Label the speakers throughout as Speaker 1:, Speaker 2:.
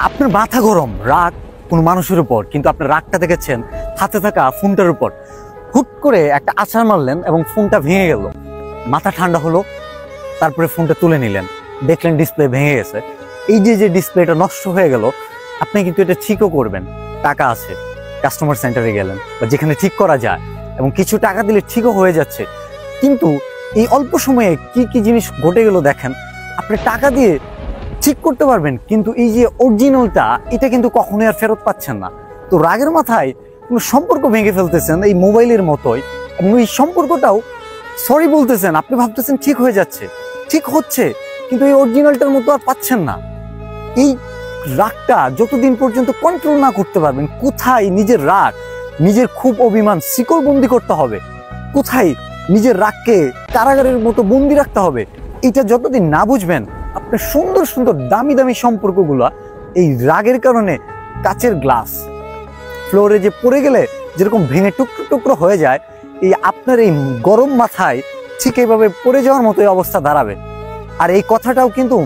Speaker 1: আপনার মাথা গরম, রাগ কোনো মানুষের উপর, কিন্তু আপনার রাগটা দেখেছেন হাতে থাকা ফোনটার উপর। হুট করে একটা আছাড় মারলেন এবং ফোনটা ভেঙে গেল। মাথা ঠান্ডা হলো, তারপরে ফোনটা তুলে নিলেন, দেখলেন ডিসপ্লে ভেঙে গেছে। এই যে ডিসপ্লেটা নষ্ট হয়ে গেল, আপনি কিন্তু এটা ঠিকও করবেন, টাকা আছে, কাস্টমার সেন্টারে গেলেন বা যেখানে ঠিক করা যায়, এবং কিছু টাকা দিলে ঠিকও হয়ে যাচ্ছে। কিন্তু এই অল্প সময়ে কি কি জিনিস ঘটে গেল দেখেন। আপনি টাকা দিয়ে ঠিক করতে পারবেন, কিন্তু এই যে অরিজিনালটা, এটা কিন্তু কখনোই আর ফেরত পাচ্ছেন না। তো রাগের মাথায় কোনো সম্পর্ক ভেঙে ফেলতেছেন এই মোবাইলের মতোই, এবং এই সম্পর্কটাও সরি বলতেছেন, আপনি ভাবতেছেন ঠিক হয়ে যাচ্ছে, ঠিক হচ্ছে, কিন্তু এই অরিজিনালটার মতো আর পাচ্ছেন না। এই রাগটা যতদিন পর্যন্ত কন্ট্রোল না করতে পারবেন, কোথায় নিজের রাগ, নিজের খুব অভিমান শিকলবন্দি করতে হবে, কোথায় নিজের রাগকে কারাগারের মতো বন্দি রাখতে হবে, এটা যতদিন না বুঝবেন, আপনার সুন্দর সুন্দর দামি দামি সম্পর্কগুলো এই রাগের কারণে কাচের গ্লাস ফ্লোরে যে পড়ে গেলে যেরকম ভেঙে টুকরো টুকরো হয়ে যায়, এই আপনার এই গরম মাথায় ঠিক এইভাবে পড়ে যাওয়ার মতো অবস্থা দাঁড়াবে। আর এই কথাটাও কিন্তু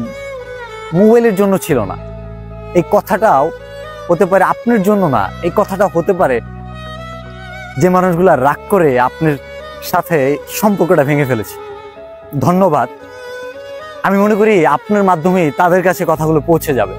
Speaker 1: মোবাইলের জন্য ছিল না, এই কথাটাও হতে পারে আপনার জন্য না, এই কথাটা হতে পারে যে মানুষগুলা রাগ করে আপনার সাথে সম্পর্কটা ভেঙে ফেলেছে। ধন্যবাদ। আমি মনে করি আপনার মাধ্যমে তাদের কাছে কথাগুলো পৌঁছে যাবে।